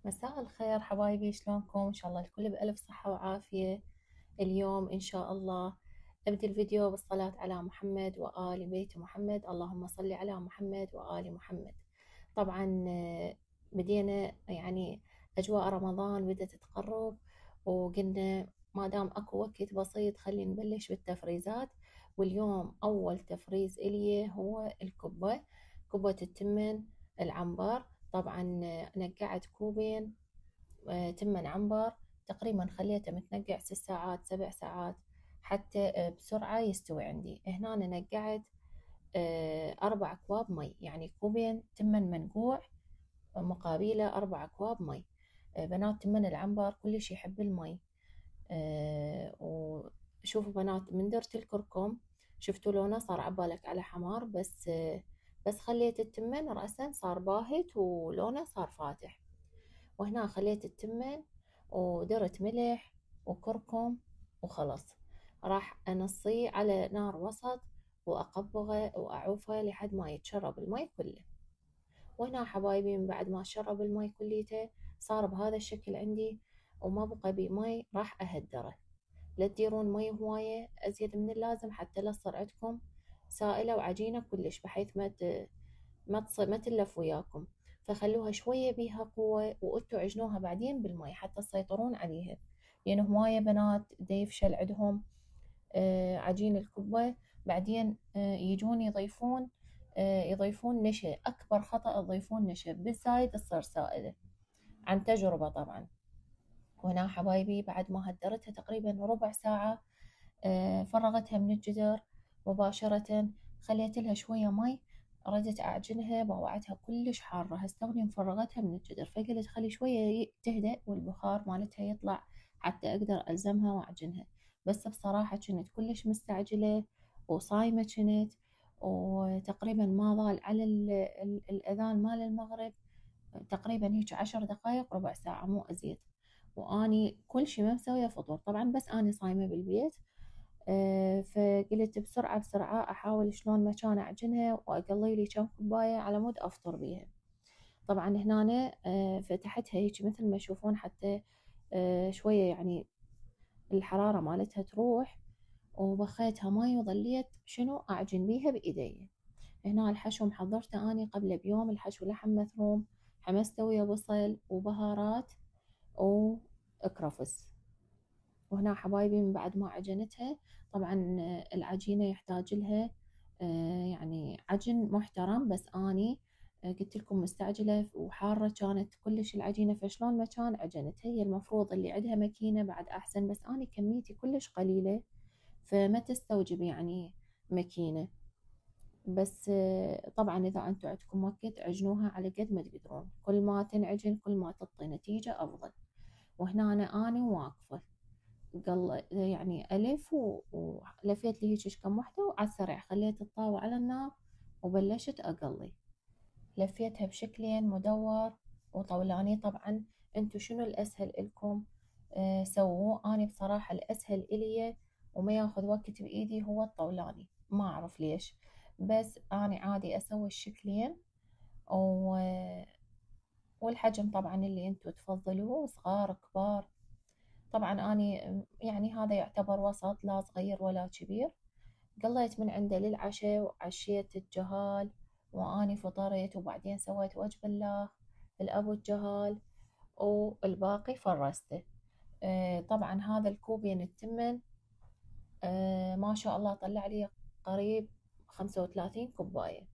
مساء الخير حبايبي، شلونكم؟ إن شاء الله الكل بألف صحة وعافية. اليوم إن شاء الله أبدي الفيديو بالصلاة على محمد وآل بيت محمد. اللهم صل على محمد وآل محمد. طبعا بدينا يعني أجواء رمضان بدأت تقرب، وقلنا ما دام أكو وقت بسيط خلي نبلش بالتفريزات. واليوم أول تفريز إلي هو الكبة، كبة التمن العنبر. طبعا نقعت كوبين تمن عنبر، تقريبا خليته متنقع 6 ساعات 7 ساعات حتى بسرعة يستوي عندي. هنا أنا نقعت 4 أكواب مي، يعني كوبين تمن منقوع مقابله 4 أكواب مي. بنات تمن العنبر كلش يحب المي. وشوفوا بنات من درت الكركم شفتوا لونه صار عبالك على حمار، بس خليت التمن رأسا صار باهت ولونه صار فاتح. وهنا خليت التمن ودرت ملح وكركم وخلص. راح أنصيه على نار وسط وأقبغه وأعوفه لحد ما يتشرب المي كله. وهنا حبايبي من بعد ما شرب المي كليته صار بهذا الشكل عندي وما بقى بي مي. راح أهدره، لا تديرون مي هواية أزيد من اللازم حتى لا تصير عندكم سائلة وعجينة كلش، بحيث ما تلف وياكم. فخلوها شوية بيها قوة وانتوا عجنوها بعدين بالمي حتى تسيطرون عليها، لأن هواية بنات دا يفشل عندهم عجين الكبة. بعدين يجون يضيفون نشا. أكبر خطأ يضيفون نشا بالزايد تصير سائلة، عن تجربة طبعا. وهنا حبايبي بعد ما هدرتها تقريبا ربع ساعة فرغتها من الجدر مباشرة. خليت لها شوية مي، ردت أعجنها بوعتها كلش حارة، هستغني مفرغتها من الجدر. فقلت خلي شوية تهدأ والبخار مالتها يطلع حتى أقدر ألزمها وأعجنها. بس بصراحة كنت كلش مستعجلة وصايمة كنت، وتقريبا ما ظل على الأذان مال المغرب تقريبا هيك 10 دقايق ربع ساعة مو أزيد. وأني كل شي ما مسوية فطور طبعا، بس أني صايمة بالبيت. فقلت بسرعة بسرعة أحاول شلون ما كان أعجنها وأقلي لي كم كوباية على مود أفطر بيها. طبعا هنا فتحتها هيك مثل ما تشوفون حتى شوية يعني الحرارة مالتها تروح، وبخيتها مي وظليت شنو أعجن بيها بإيدي. هنا الحشو محضرته أني قبل بيوم، الحشو لحم مثروم حمسته ويا بصل وبهارات وكرفس. وهنا حبايبي من بعد ما عجنتها طبعا العجينة يحتاج لها يعني عجن محترم، بس أني قلت لكم مستعجلة وحارة كانت كلش العجينة، فشلون ما كان عجنتها. هي المفروض اللي عندها ماكينة بعد أحسن، بس أني كميتي كلش قليلة فما تستوجب يعني ماكينة. بس طبعا إذا أنتوا عندكم وقت عجنوها على قد ما تقدرون، كل ما تنعجن كل ما تعطي نتيجة أفضل. وهنا أنا واقفة يعني ألف ولفيت لي هيك كم وحدة وعلى السريع خليت الطاوة على النار وبلشت أقلي. لفيتها بشكلين مدور وطولاني. طبعا انتو شنو الأسهل إلكم سووه. أنا بصراحة الأسهل إلي وما ياخذ وقت بإيدي هو الطولاني، ما أعرف ليش، بس أنا عادي أسوي الشكلين و... والحجم طبعا اللي انتو تفضلوه، صغار كبار. طبعا أني يعني هذا يعتبر وسط، لا صغير ولا كبير. قليت من عنده للعشاء وعشيت الجهال، وأني فطرت وبعدين سويت وجبة الله الأبو الجهال والباقي فرسته. طبعا هذا الكوبين التمن ما شاء الله طلع لي قريب 35 كوباية.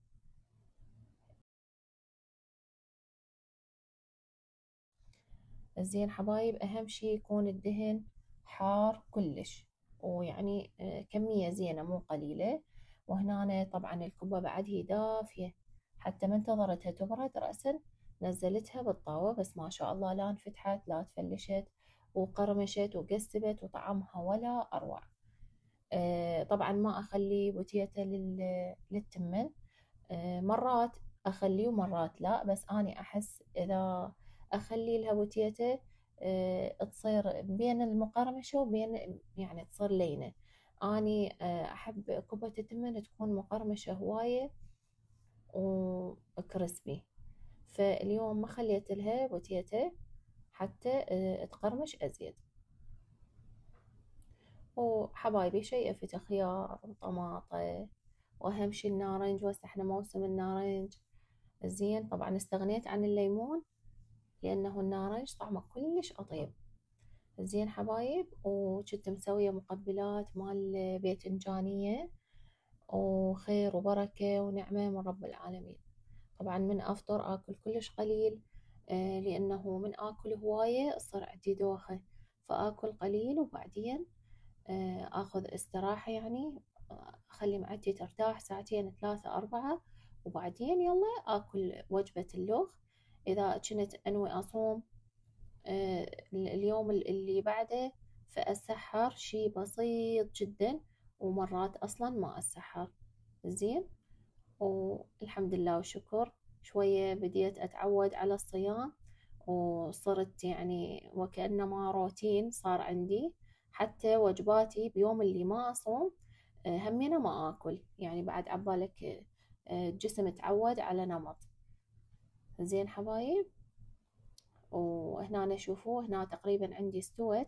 زين حبايب، أهم شي يكون الدهن حار كلش، ويعني كمية زينة مو قليلة. وهنا طبعا الكبة بعد هي دافية، حتى ما انتظرتها تبرد رأسا نزلتها بالطاوة، بس ما شاء الله لا انفتحت لا تفلشت وقرمشت وقستبت وطعمها ولا أروع. طبعا ما أخلي بوتيتا للتمن. مرات أخليه ومرات لا، بس أني أحس إذا أخلي لها بوتيتا تصير بين المقرمشة وبين يعني تصير لينة. أني أحب كوبة التمن تكون مقرمشة هواية وكريسبي. فاليوم ما خليت لها بوتيتا حتى تقرمش أزيد. وحبايبي شيء خيار وطماطة، وأهم شي النارنج، وهسه احنا موسم النارنج. زين، طبعا استغنيت عن الليمون لأنه النارنج طعمه كلش أطيب. زين حبايب، وكنت مسوية مقبلات مال باذنجانية، وخير وبركة ونعمة من رب العالمين. طبعا من أفطر آكل كلش قليل، لأنه من آكل هواية صار عندي دوخة، فآكل قليل وبعدين آخذ استراحة يعني، أخلي معدتي ترتاح ساعتين 3 4، وبعدين يلا آكل وجبة اللغ. إذا كنت أنوي أصوم اليوم اللي بعده، فأسحر شي بسيط جدا، ومرات أصلا ما أسحر. زين، والحمد لله والشكر، شوية بديت أتعود على الصيام، وصرت يعني وكأنما روتين صار عندي. حتى وجباتي بيوم اللي ما أصوم همينة ما آكل، يعني بعد عبالك الجسم تعود على نمط. زين حبايب، وهنا شوفوا هنا تقريبا عندي استوت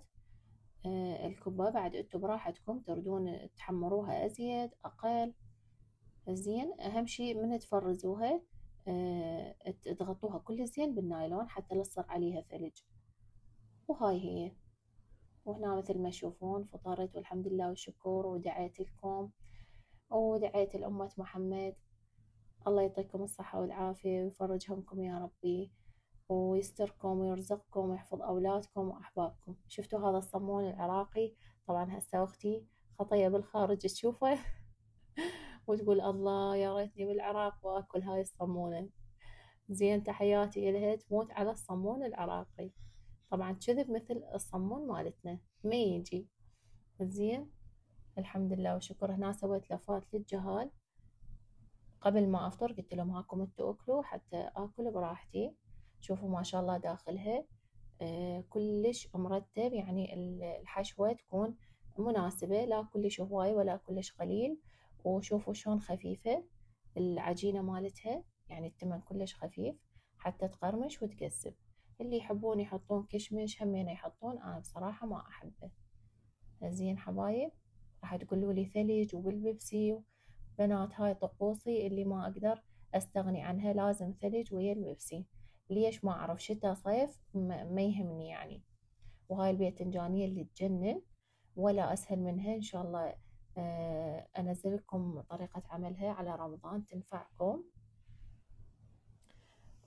الكبة. بعد انتوا براحتكم تردون تحمروها أزيد أقل. زين، أهم شي من تفرزوها تغطوها كل زين بالنايلون حتى لا تصير عليها ثلج. وهاي هي. وهنا مثل ما تشوفون فطرت والحمد لله والشكر، ودعيت لكم ودعيت لأمة محمد. الله يعطيكم الصحة والعافية ويفرج همكم يا ربي، ويستركم ويرزقكم ويحفظ أولادكم وأحبابكم. شفتوا هذا الصمون العراقي؟ طبعا هسه أختي خطية بالخارج تشوفه وتقول الله يا ريتني بالعراق وآكل هاي الصمونة. زين، تحياتي إلها، تموت على الصمون العراقي. طبعا كذب مثل الصمون مالتنا ما يجي. زين، الحمد لله وشكر. هنا سويت لفات للجهال قبل ما أفطر، قلت لهم هاكم انتوا أكلوا حتى آكل براحتي. شوفوا ما شاء الله داخلها كلش مرتب، يعني الحشوة تكون مناسبة، لا كلش هواي ولا كلش قليل. وشوفوا شلون خفيفة العجينة مالتها، يعني التمن كلش خفيف حتى تقرمش وتكسب. اللي يحبون يحطون كشمش همين يحطون، أنا بصراحة ما أحبه. زين حبايب، راح تقولوا لي ثلج وبالبيبسي. بنات هاي طقوسي اللي ما أقدر أستغني عنها، لازم ثلج ويا البيبسي. ليش ما أعرف، شتا صيف ما يهمني يعني. وهاي الباذنجانية اللي تجنن، ولا أسهل منها إن شاء الله. أنزل لكم طريقة عملها على رمضان تنفعكم.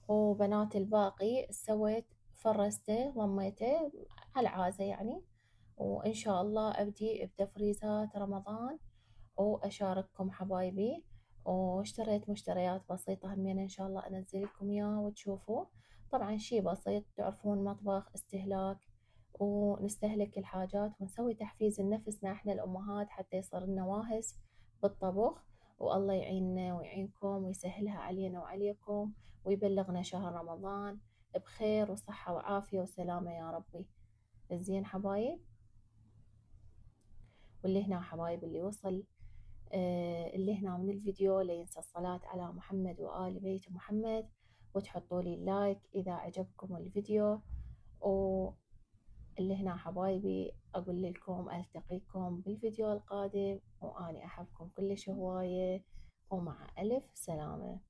وبنات الباقي سويت فرزته ضميته على العازة يعني، وإن شاء الله أبدي بتفريزات رمضان وأشارككم حبايبي. واشتريت مشتريات بسيطة همين إن شاء الله أنزل لكم إياه وتشوفوا. طبعا شي بسيط، تعرفون مطبخ استهلاك، ونستهلك الحاجات ونسوي تحفيز لنفسنا احنا الأمهات حتى يصير لنا واهس بالطبخ. والله يعيننا ويعينكم ويسهلها علينا وعليكم، ويبلغنا شهر رمضان بخير وصحة وعافية وسلامة يا ربي. زين حبايب، واللي هنا حبايب اللي وصل اللي هنا من الفيديو لا ينسى الصلاة على محمد وآل بيت محمد، وتحطوا لي لايك إذا عجبكم الفيديو. واللي هنا حبايبي أقول لكم ألتقيكم بالفيديو القادم، وأنا أحبكم كلش هواية، ومع ألف سلامة.